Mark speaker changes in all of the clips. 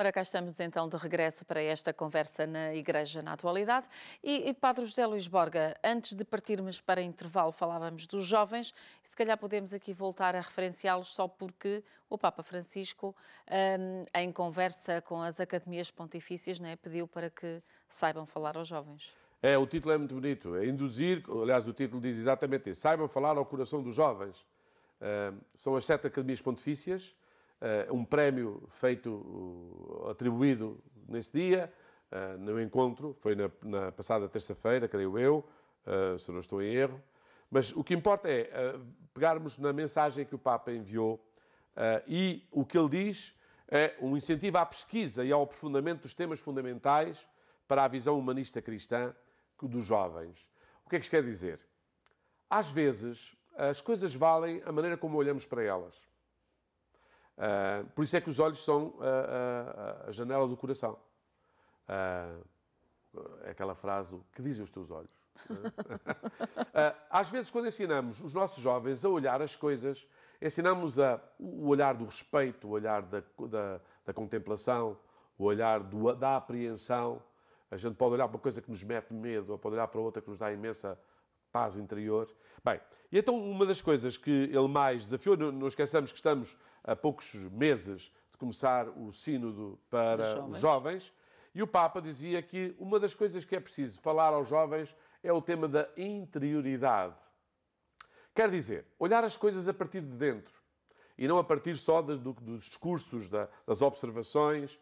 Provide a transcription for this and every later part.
Speaker 1: Ora, cá estamos então de regresso para esta conversa na Igreja na Atualidade. E Padre José Luís Borga, antes de partirmos para intervalo, falávamos dos jovens, e se calhar podemos aqui voltar a referenciá-los só porque o Papa Francisco, em conversa com as academias pontifícias, né, pediu para que saibam falar aos jovens.
Speaker 2: O título é muito bonito. É induzir, aliás, o título diz exatamente isso. Saibam falar ao coração dos jovens. São as 7 academias pontifícias. Um prémio feito, atribuído nesse dia, no encontro, foi na passada terça-feira, creio eu, se não estou em erro. Mas o que importa é pegarmos na mensagem que o Papa enviou e o que ele diz é um incentivo à pesquisa e ao aprofundamento dos temas fundamentais para a visão humanista cristã dos jovens. O que é que isto quer dizer? Às vezes, as coisas valem a maneira como olhamos para elas. Por isso é que os olhos são a janela do coração. É aquela frase do que dizem os teus olhos. Às vezes, quando ensinamos os nossos jovens a olhar as coisas, ensinamos o olhar do respeito, o olhar da contemplação, o olhar da apreensão. A gente pode olhar para uma coisa que nos mete medo, ou pode olhar para outra que nos dá imensa paz interior. Bem, e então uma das coisas que ele mais desafiou, não esqueçamos que estamos a poucos meses de começar o sínodo para os jovens, e o Papa dizia que uma das coisas que é preciso falar aos jovens é o tema da interioridade. Quer dizer, olhar as coisas a partir de dentro, e não a partir só dos discursos, das observações.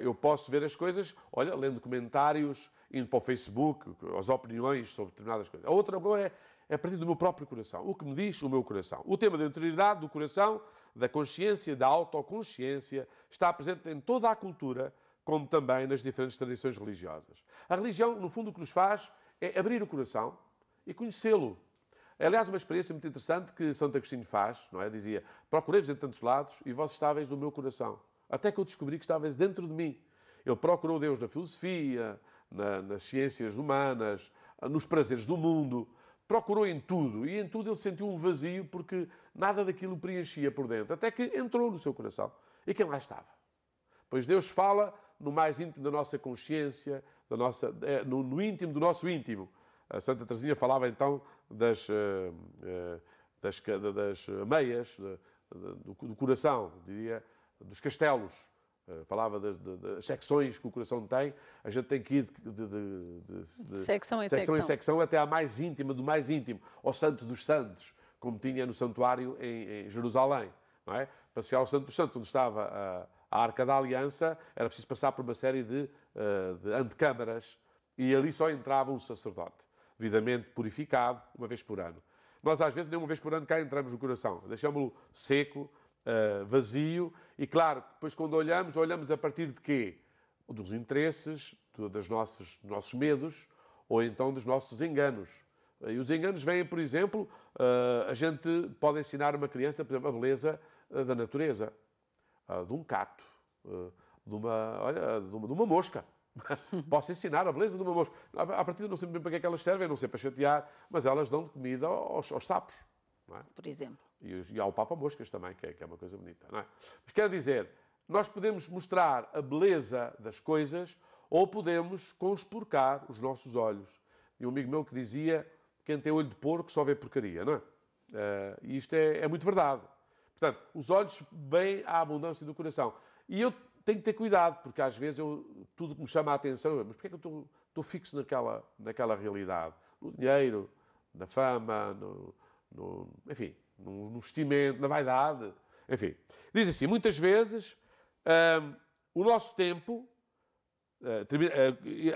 Speaker 2: Eu posso ver as coisas, olha, lendo comentários, indo para o Facebook, as opiniões sobre determinadas coisas. A outra coisa é a partir do meu próprio coração. O que me diz o meu coração. O tema da interioridade, do coração, da consciência, da autoconsciência, está presente em toda a cultura, como também nas diferentes tradições religiosas. A religião, no fundo, o que nos faz é abrir o coração e conhecê-lo. É, aliás, uma experiência muito interessante que Santo Agostinho faz, não é? Dizia, procurei-vos em tantos lados e vós estáveis no meu coração. Até que eu descobri que estavas dentro de mim. Ele procurou Deus na filosofia, nas ciências humanas, nos prazeres do mundo. Procurou em tudo. E em tudo ele sentiu um vazio porque nada daquilo o preenchia por dentro. Até que entrou no seu coração. E quem lá estava? Pois Deus fala no mais íntimo da nossa consciência, no íntimo do nosso íntimo. A Santa Teresinha falava então das meias, do coração, diria, dos castelos, falava das secções que o coração tem. A gente tem que ir de
Speaker 1: secção em
Speaker 2: secção até à mais íntima do mais íntimo, ao Santo dos Santos, como tinha no santuário em Jerusalém. Não é? Para chegar ao Santo dos Santos, onde estava a Arca da Aliança, era preciso passar por uma série de antecâmaras e ali só entrava um sacerdote, devidamente purificado, uma vez por ano. Nós, às vezes, nem uma vez por ano cá entramos no coração. Deixamos-lo seco, vazio, e claro, depois quando olhamos a partir de quê? Dos interesses, dos nossos medos, ou então dos nossos enganos. E os enganos vêm, por exemplo, a gente pode ensinar uma criança, por exemplo, a beleza da natureza, de um cato, de uma mosca. Posso ensinar a beleza de uma mosca. À partida não sei bem para que é que elas servem, não sei para chatear, mas elas dão de comida aos sapos. Não é?
Speaker 1: Por exemplo.
Speaker 2: E há o Papa Moscas também, que é uma coisa bonita. Não é? Mas quero dizer, nós podemos mostrar a beleza das coisas ou podemos conspurcar os nossos olhos. E um amigo meu que dizia, quem tem olho de porco só vê porcaria, não é? E isto é muito verdade. Portanto, os olhos veem a abundância do coração. E eu tenho que ter cuidado, porque às vezes tudo que me chama a atenção, mas porquê é que eu estou fixo naquela realidade? No dinheiro, na fama, enfim, no vestimento, na vaidade, enfim. Diz assim, muitas vezes o nosso tempo,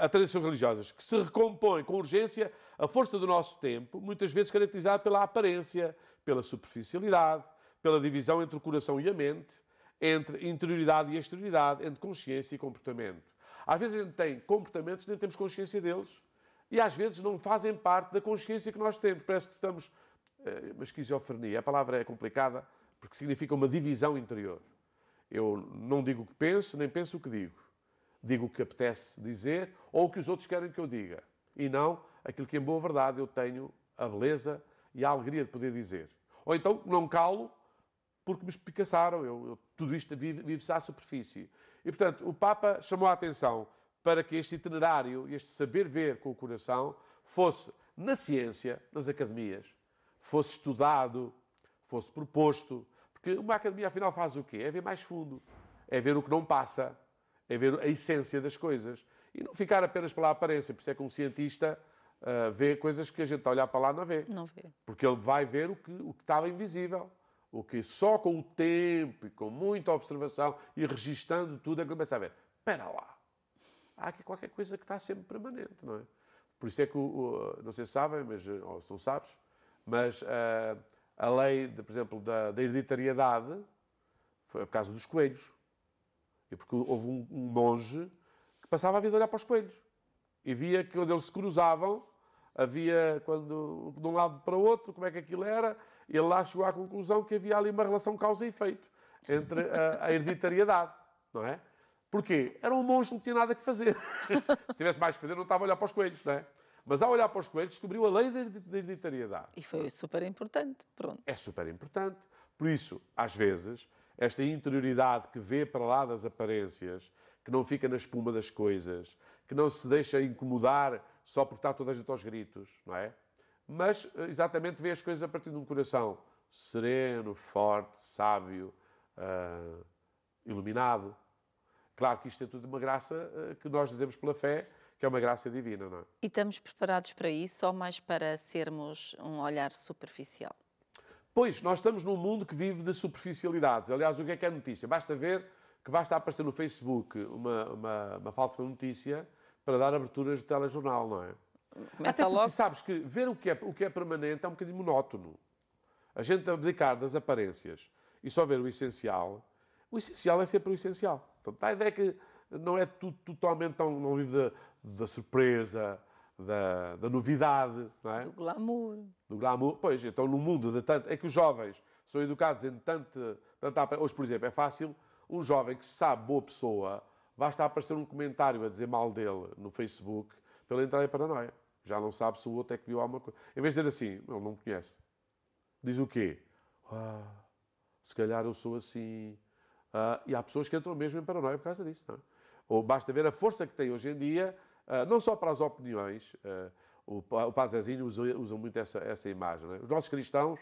Speaker 2: a tradições religiosas, que se recompõe com urgência a força do nosso tempo, muitas vezes caracterizado pela aparência, pela superficialidade, pela divisão entre o coração e a mente, entre interioridade e exterioridade, entre consciência e comportamento. Às vezes a gente tem comportamentos que nem temos consciência deles e às vezes não fazem parte da consciência que nós temos. Parece que estamos... Uma esquizofrenia. A palavra é complicada porque significa uma divisão interior. Eu não digo o que penso, nem penso o que digo. Digo o que apetece dizer ou o que os outros querem que eu diga. E não aquilo que, em boa verdade, eu tenho a beleza e a alegria de poder dizer. Ou então não calo porque me espicaçaram. Tudo isto vive-se à superfície. E, portanto, o Papa chamou a atenção para que este itinerário, este saber ver com o coração, fosse na ciência, nas academias, fosse estudado, fosse proposto. Porque uma academia, afinal, faz o quê? É ver mais fundo, é ver o que não passa, é ver a essência das coisas. E não ficar apenas pela aparência. Por isso é que um cientista vê coisas que a gente está a olhar para lá não vê.
Speaker 1: Não vê.
Speaker 2: Porque ele vai ver o que estava invisível. O que só com o tempo e com muita observação e registando tudo é que começa a ver. Espera lá. Há aqui qualquer coisa que está sempre permanente, não é? Por isso é que, não sei se sabem, mas, ou se não sabes, mas a lei, por exemplo, da hereditariedade foi por causa dos coelhos. E porque houve um monge que passava a vida a olhar para os coelhos. E via que quando eles se cruzavam, havia, quando de um lado para o outro, como é que aquilo era, ele lá chegou à conclusão que havia ali uma relação causa e efeito entre a hereditariedade, não é? Porquê? Era um monge que não tinha nada que fazer. Se tivesse mais que fazer, não estava a olhar para os coelhos, não é? Mas ao olhar para os coelhos, descobriu a lei da hereditariedade.
Speaker 1: E foi super importante, pronto.
Speaker 2: É super importante. Por isso, às vezes, esta interioridade que vê para lá das aparências, que não fica na espuma das coisas, que não se deixa incomodar só porque está toda a gente aos gritos, não é? Mas, exatamente, vê as coisas a partir de um coração sereno, forte, sábio, iluminado. Claro que isto é tudo uma graça que nós dizemos pela fé, que é uma graça divina, não é?
Speaker 1: E estamos preparados para isso ou mais para sermos um olhar superficial?
Speaker 2: Pois, nós estamos num mundo que vive de superficialidades. Aliás, o que é notícia? Basta ver que basta aparecer no Facebook uma falsa notícia para dar aberturas de telejornal, não é?
Speaker 1: Começa
Speaker 2: Até porque
Speaker 1: logo.
Speaker 2: sabes que ver o que é permanente é um bocadinho monótono. A gente abdicar das aparências e só ver o essencial é sempre o essencial. Portanto, a ideia é que não é tudo totalmente não vive da surpresa, da novidade, não é?
Speaker 1: Do glamour.
Speaker 2: Do glamour. Pois, então no mundo de tanto... É que os jovens são educados em tanta... Hoje, por exemplo, é fácil um jovem que se sabe boa pessoa, basta aparecer um comentário a dizer mal dele no Facebook para ele entrar em paranoia. Já não sabe se o outro é que viu alguma coisa. Em vez de dizer assim, ele não me conhece. Diz o quê? Se calhar eu sou assim. E há pessoas que entram mesmo em paranoia por causa disso. Não é? Ou basta ver a força que tem hoje em dia, não só para as opiniões. O Padre Zezinho usa muito essa imagem. Não é? Os nossos cristãos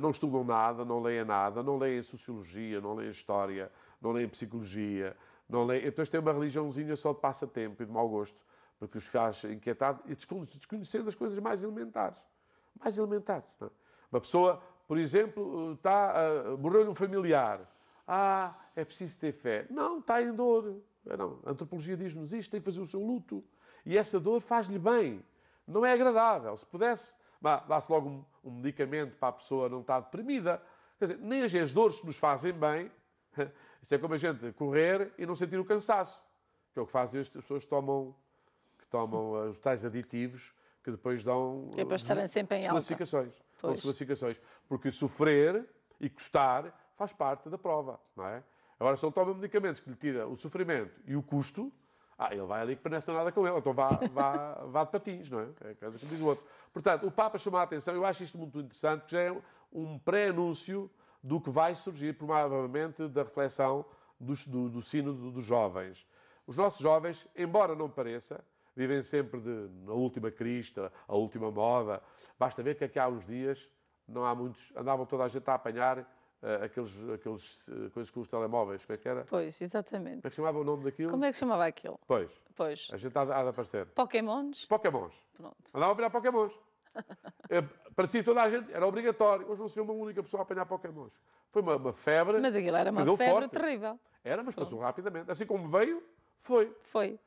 Speaker 2: não estudam nada, não leem sociologia, não leem história, não leem psicologia, não leem... Então têm uma religiãozinha só de passatempo e de mau gosto, porque os faz inquietar e desconhecendo as coisas mais elementares. Mais elementares. Não é? Uma pessoa, por exemplo, morreu-lhe um familiar. É preciso ter fé. Não, está em dor. Não. A antropologia diz-nos isto, tem que fazer o seu luto. E essa dor faz-lhe bem. Não é agradável. Se pudesse, dá-se logo um medicamento para a pessoa não estar deprimida. Quer dizer, nem as dores que nos fazem bem, isso é como a gente correr e não sentir o cansaço. Que é o que fazem as pessoas que tomam os tais aditivos que depois dão
Speaker 1: Que é para estarem sempre em alta.
Speaker 2: Desclassificações. Porque sofrer e custar faz parte da prova, não é? Agora, se ele toma medicamentos que lhe tira o sofrimento e o custo, ele vai ali que não é nada com ele, então vá de patins, não é? É como diz o outro. Portanto, o Papa chamou a atenção, eu acho isto muito interessante, que já é um pré-anúncio do que vai surgir, provavelmente, da reflexão do sínodo dos jovens. Os nossos jovens, embora não pareça, vivem sempre na última crista, a última moda. Basta ver que aqui há uns dias, não há muitos, andavam toda a gente a apanhar aqueles coisas com os telemóveis. Como é que era?
Speaker 1: Pois, exatamente.
Speaker 2: Como é que chamava o nome daquilo?
Speaker 1: Como é que se chamava aquilo?
Speaker 2: Pois.
Speaker 1: Pois.
Speaker 2: A gente há de aparecer.
Speaker 1: Pokémons?
Speaker 2: Pokémons.
Speaker 1: Pronto.
Speaker 2: Andavam a apanhar Pokémons. Parecia toda a gente, era obrigatório. Hoje não se vê uma única pessoa a apanhar Pokémons. Foi uma febre.
Speaker 1: Mas aquilo era uma febre terrível.
Speaker 2: Era, mas passou rapidamente. Assim como veio, foi.
Speaker 1: Foi.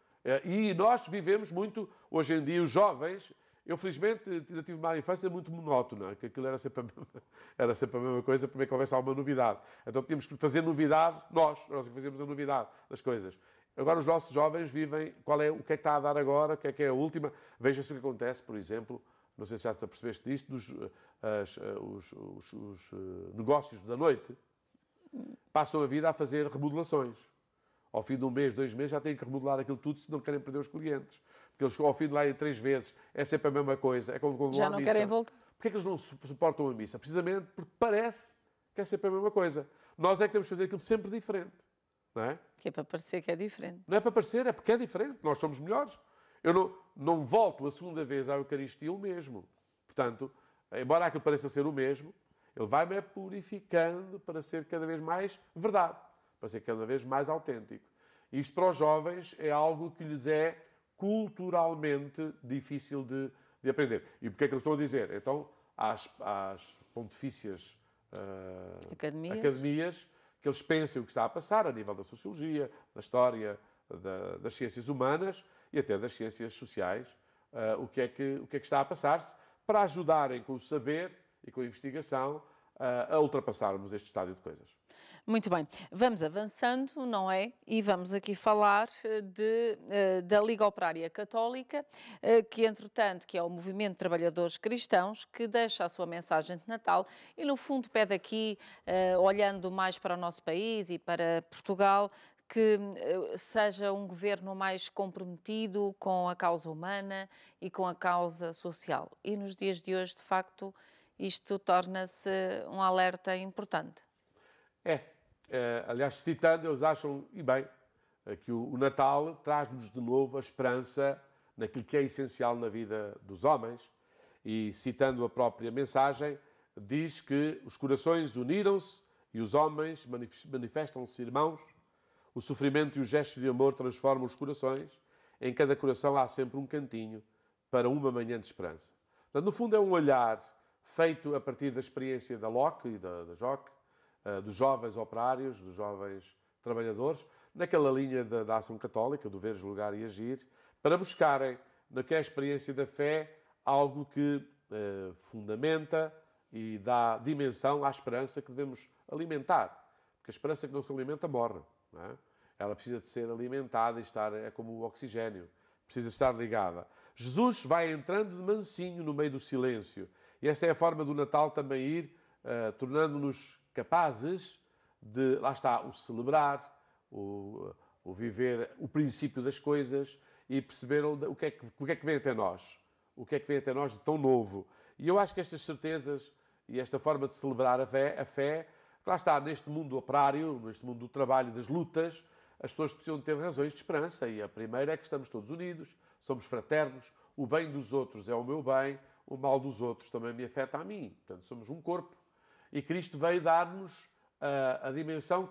Speaker 2: E nós vivemos muito, hoje em dia, os jovens. Eu, felizmente, ainda tive uma infância muito monótona, que aquilo era sempre a mesma coisa, para que houvesse alguma novidade. Então tínhamos que fazer novidade, nós que fazíamos a novidade das coisas. Agora os nossos jovens vivem, o que é que está a dar agora, o que é a última. Veja-se o que acontece, por exemplo, não sei se já te apercebeste disto, os negócios da noite passam a vida a fazer remodelações. Ao fim de um mês, 2 meses, já têm que remodelar aquilo tudo se não querem perder os clientes. Porque eles, ao fim de lá, em 3 vezes, é sempre a mesma coisa. É como
Speaker 1: já não querem voltar.
Speaker 2: Porquê é que eles não suportam a missa? Precisamente porque parece quer sempre a mesma coisa. Nós é que temos que fazer aquilo sempre diferente. Não é?
Speaker 1: Que é para parecer que é diferente.
Speaker 2: Não é para parecer, é porque é diferente. Nós somos melhores. Eu não volto a segunda vez à Eucaristia o mesmo. Portanto, embora aquilo pareça ser o mesmo, ele vai-me purificando para ser cada vez mais verdade, para ser cada vez mais autêntico. Isto para os jovens é algo que lhes é culturalmente difícil de aprender. E porquê é que eu estou a dizer? Então, às pontifícias academias, que eles pensem o que está a passar a nível da sociologia, da história, das ciências humanas e até das ciências sociais, o que é que está a passar-se, para ajudarem com o saber e com a investigação a ultrapassarmos este estádio de coisas.
Speaker 1: Muito bem, vamos avançando, não é? E vamos aqui falar da Liga Operária Católica, que entretanto que é o Movimento de Trabalhadores Cristãos, que deixa a sua mensagem de Natal e no fundo pede aqui, olhando mais para o nosso país e para Portugal, que seja um governo mais comprometido com a causa humana e com a causa social. E nos dias de hoje, de facto, isto torna-se um alerta importante.
Speaker 2: Aliás, citando, eles acham, e bem, que o Natal traz-nos de novo a esperança naquilo que é essencial na vida dos homens. E citando a própria mensagem, diz que os corações uniram-se e os homens manifestam-se irmãos. O sofrimento e os gestos de amor transformam os corações. Em cada coração há sempre um cantinho para uma manhã de esperança. Portanto, no fundo, é um olhar feito a partir da experiência da LOC e da JOC, dos jovens operários, dos jovens trabalhadores, naquela linha da ação católica, do ver, julgar e agir, para buscarem, na que é a experiência da fé, algo que fundamenta e dá dimensão à esperança que devemos alimentar. Porque a esperança que não se alimenta morre. Não é? Ela precisa de ser alimentada e é como o oxigênio, precisa estar ligada. Jesus vai entrando de mansinho no meio do silêncio. E essa é a forma do Natal também ir tornando-nos capazes de, lá está, o celebrar, o viver o princípio das coisas e perceber o que é que vem até nós. O que é que vem até nós de tão novo. E eu acho que estas certezas e esta forma de celebrar a fé, lá está, neste mundo operário, neste mundo do trabalho, das lutas, as pessoas precisam ter razões de esperança. E a primeira é que estamos todos unidos, somos fraternos, o bem dos outros é o meu bem, o mal dos outros também me afeta a mim. Portanto, somos um corpo. E Cristo veio dar-nos a dimensão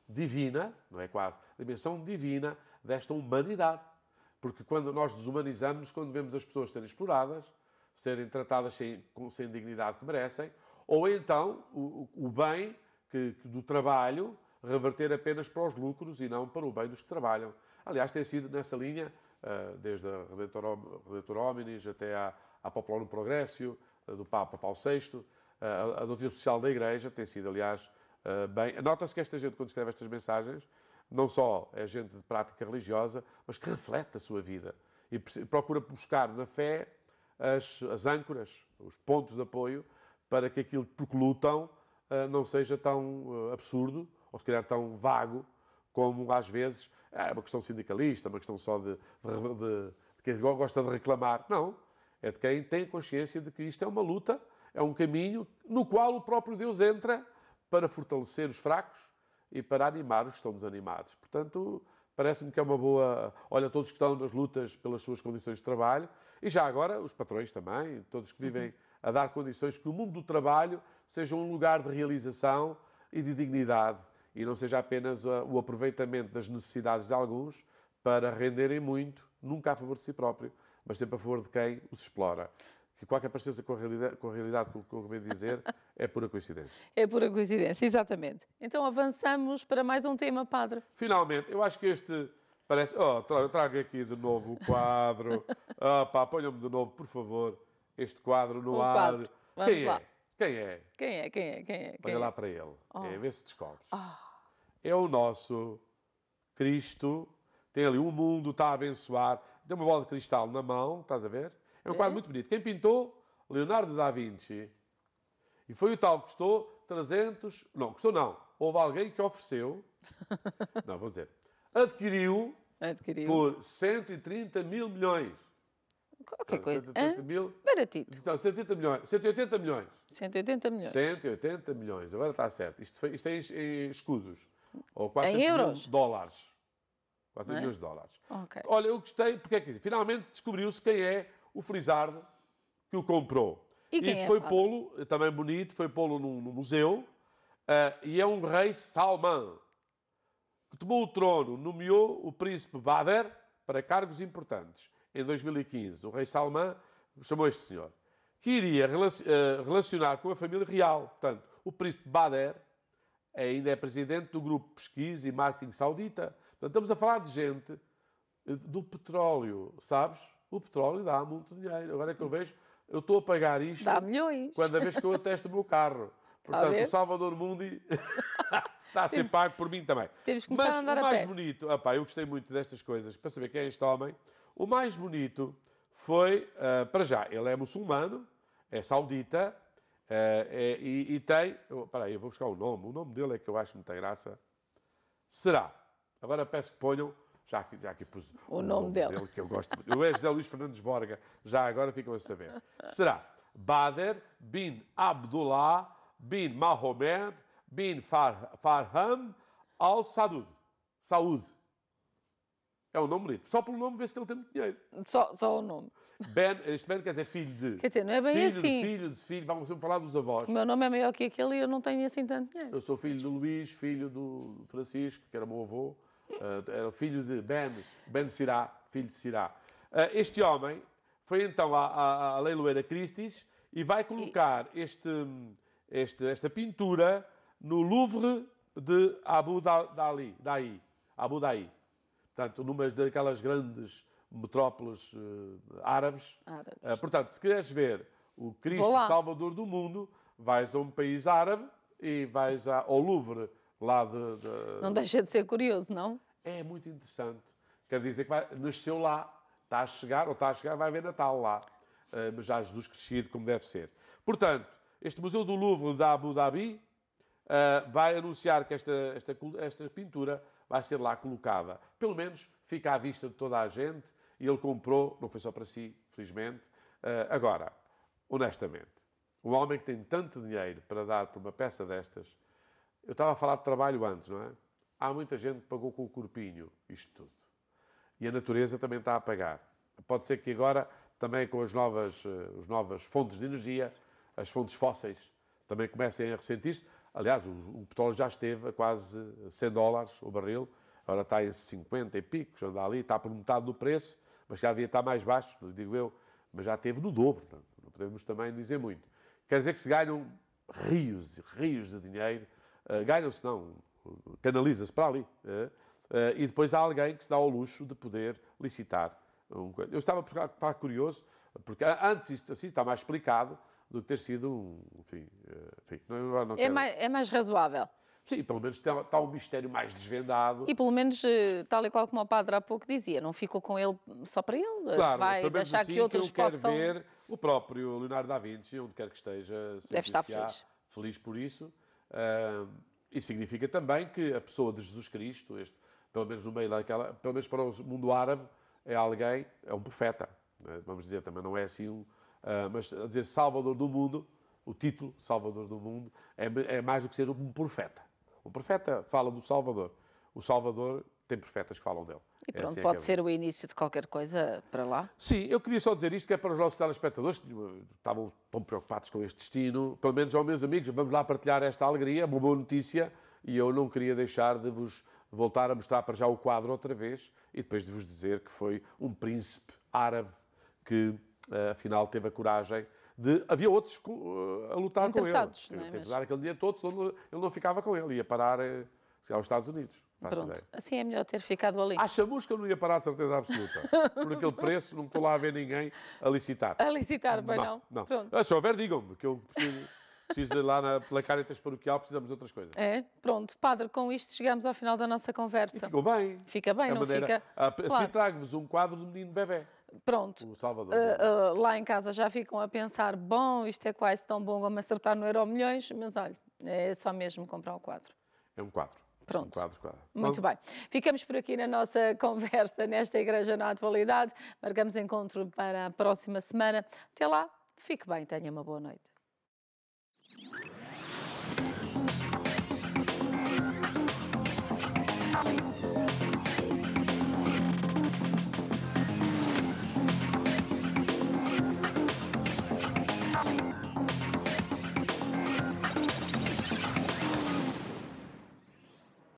Speaker 2: divina, não é quase, a dimensão divina desta humanidade. Porque quando nós desumanizamos, quando vemos as pessoas serem exploradas, serem tratadas sem dignidade que merecem, ou então o bem do trabalho reverter apenas para os lucros e não para o bem dos que trabalham. Aliás, tem sido nessa linha, desde a Redentor Hominis até à Populorum Progressio, do Papa Paulo VI, a doutrina social da Igreja tem sido, aliás, bem... Nota-se que esta gente, quando escreve estas mensagens, não só é gente de prática religiosa, mas que reflete a sua vida e procura buscar na fé as âncoras, os pontos de apoio, para que aquilo por que lutam não seja tão absurdo, ou se calhar tão vago, como às vezes é uma questão sindicalista, uma questão só de quem gosta de reclamar. Não. É de quem tem consciência de que isto é uma luta, é um caminho no qual o próprio Deus entra para fortalecer os fracos e para animar os que estão desanimados. Portanto, parece-me que é uma boa... Olha, todos que estão nas lutas pelas suas condições de trabalho, e já agora os patrões também, todos que vivem a dar condições que o mundo do trabalho seja um lugar de realização e de dignidade, e não seja apenas o aproveitamento das necessidades de alguns para renderem muito, nunca a favor de si próprio, mas sempre a favor de quem os explora. Que qualquer parecença com a realidade, como eu acabei de dizer, é pura coincidência.
Speaker 1: É pura coincidência, exatamente. Então avançamos para mais um tema, Padre.
Speaker 2: Finalmente, eu acho que este parece... traga aqui de novo o quadro. Ponham-me de novo, por favor, este quadro no ar.
Speaker 1: Quadro. Vamos lá.
Speaker 2: Quem é?
Speaker 1: Quem é?
Speaker 2: Olha lá para ele. Vê se descobres. É o nosso Cristo. Tem ali um mundo, está a abençoar. Tem uma bola de cristal na mão, estás a ver? É um quadro muito bonito. Quem pintou? Leonardo da Vinci. E foi o tal que custou 300... Não, custou não. Houve alguém que ofereceu... Não, vou dizer. Adquiriu por 130 mil milhões.
Speaker 1: Qualquer coisa.
Speaker 2: 180 mil.
Speaker 1: Baratito.
Speaker 2: Então, 180 milhões. 180 milhões.
Speaker 1: 180 milhões.
Speaker 2: 180 milhões. Agora está certo. Isto é em escudos. Ou 400
Speaker 1: Em
Speaker 2: mil
Speaker 1: euros?
Speaker 2: dólares. 400
Speaker 1: Não é?
Speaker 2: milhões de dólares.
Speaker 1: Ok.
Speaker 2: Olha, eu gostei, porque é que finalmente descobriu-se quem é o felizardo que o comprou.
Speaker 1: E quem é,
Speaker 2: foi
Speaker 1: padre?
Speaker 2: pô-lo, também bonito, foi pô-lo no museu, e é um rei Salmão, que tomou o trono, nomeou o príncipe Bader para cargos importantes. Em 2015, o rei Salmão chamou este senhor, que iria relacionar com a família real. Portanto, o príncipe Bader ainda é presidente do grupo de pesquisa e marketing saudita. Portanto, estamos a falar de gente do petróleo, sabes? O petróleo dá muito dinheiro. Agora é que eu vejo, eu estou a pagar isto
Speaker 1: Dá milhões.
Speaker 2: cada vez que eu atesto o meu carro. Portanto,
Speaker 1: ver?
Speaker 2: o Salvador Mundi está a ser pago por mim também.
Speaker 1: Temos que começar
Speaker 2: Mas
Speaker 1: a andar
Speaker 2: o
Speaker 1: a
Speaker 2: mais
Speaker 1: pé.
Speaker 2: bonito, eu gostei muito destas coisas, para saber quem é este homem. O mais bonito foi, para já, ele é muçulmano, é saudita, e tem... Espera aí, eu vou buscar o nome. O nome dele é que eu acho muita graça. Será? Agora peço que ponham... Já aqui pus
Speaker 1: O nome dele.
Speaker 2: que eu gosto muito. Eu é José Luís Fernandes Borga. Já agora ficam a saber. Será Bader bin Abdullah bin Mohammed bin Farham al-Saud. Saúd. É um nome bonito. Só pelo nome vê-se que ele tem muito dinheiro.
Speaker 1: Só o nome.
Speaker 2: Este Ben quer dizer filho de.
Speaker 1: Quer dizer, não é bem
Speaker 2: filho
Speaker 1: assim.
Speaker 2: de filho de filho. Vamos sempre falar dos avós.
Speaker 1: O meu nome é maior que aquele e eu não tenho assim tanto dinheiro.
Speaker 2: Eu sou filho do Luís, filho do Francisco, que era meu avô. Era filho de Ben Sirá, filho de Sirá. Este homem foi então à leiloeira Christie's e vai colocar esta pintura no Louvre de Abu Dhabi. Portanto, numa daquelas grandes metrópoles árabes. Portanto, se queres ver o Cristo Salvador do mundo, vais a um país árabe e vais ao Louvre lá
Speaker 1: Não deixa de ser curioso, não?
Speaker 2: É muito interessante. Quer dizer que nasceu lá, está a chegar, vai haver Natal lá. Mas já Jesus crescido, como deve ser. Portanto, este Museu do Louvre de Abu Dhabi vai anunciar que esta pintura vai ser lá colocada. Pelo menos fica à vista de toda a gente. E ele comprou, não foi só para si, felizmente. Agora, honestamente, um homem que tem tanto dinheiro para dar por uma peça destas... Eu estava a falar de trabalho antes, não é? Há muita gente que pagou com o corpinho isto tudo. E a natureza também está a pagar. Pode ser que agora, também com as novas fontes de energia, as fontes fósseis, também comecem a ressentir-se. Aliás, o petróleo já esteve a quase $100 o barril, agora está em 50 e picos, anda ali, está por metade do preço, mas já devia estar mais baixo, digo eu, mas já esteve no dobro. Não podemos também dizer muito. Quer dizer que se ganham rios e rios de dinheiro, ganham-se não, canaliza-se para ali. E depois há alguém que se dá ao luxo de poder licitar. Eu estava curioso, porque antes isto assim está mais explicado do que ter sido enfim, não
Speaker 1: é mais razoável.
Speaker 2: Sim, pelo menos está um mistério mais desvendado.
Speaker 1: E pelo menos, tal e qual como o padre há pouco dizia, não ficou com ele só para ele.
Speaker 2: Claro,
Speaker 1: vai deixar
Speaker 2: assim,
Speaker 1: que outros possam...
Speaker 2: ver o próprio Leonardo da Vinci, onde quer que esteja,
Speaker 1: deve estar
Speaker 2: feliz por isso. E significa também que a pessoa de Jesus Cristo, pelo menos no meio daquela, pelo menos para o mundo árabe, é um profeta. Vamos dizer, também não é assim, mas a dizer Salvador do mundo, o título Salvador do mundo, é mais do que ser um profeta. O profeta fala do Salvador. O Salvador tem profetas que falam dele.
Speaker 1: E pronto, pode ser o início de qualquer coisa para lá.
Speaker 2: Sim, eu queria só dizer isto, que é para os nossos telespectadores que estavam tão preocupados com este destino, pelo menos aos meus amigos, vamos lá partilhar esta alegria, uma boa notícia, e eu não queria deixar de vos voltar a mostrar para já o quadro outra vez, e depois de vos dizer que foi um príncipe árabe que, afinal, teve a coragem de... Havia outros a lutar com ele. Teve de dar aquele dia todo, senão ele não ficava com ele, ia parar aos Estados Unidos.
Speaker 1: Pronto, assim é melhor ter ficado ali.
Speaker 2: À chamusca não ia parar de certeza absoluta. Por aquele preço, não estou lá a ver ninguém a licitar.
Speaker 1: A licitar, bem não.
Speaker 2: Pronto. Se houver, digam-me, que eu preciso de ir lá pela Caritas Paroquial, precisamos de outras coisas.
Speaker 1: Pronto. Padre, com isto chegamos ao final da nossa conversa.
Speaker 2: E ficou bem.
Speaker 1: Fica bem, não fica?
Speaker 2: Claro. Assim trago-vos um quadro do menino bebé.
Speaker 1: Pronto.
Speaker 2: O Salvador.
Speaker 1: Lá em casa já ficam a pensar, bom, isto é quase tão bom como acertar no Euromilhões, mas olha, é só mesmo comprar o quadro.
Speaker 2: É um quadro.
Speaker 1: Pronto.
Speaker 2: Quadro, quadro.
Speaker 1: Muito bem. Ficamos por aqui na nossa conversa nesta Igreja na Atualidade. Marcamos encontro para a próxima semana. Até lá, fique bem, tenha uma boa noite.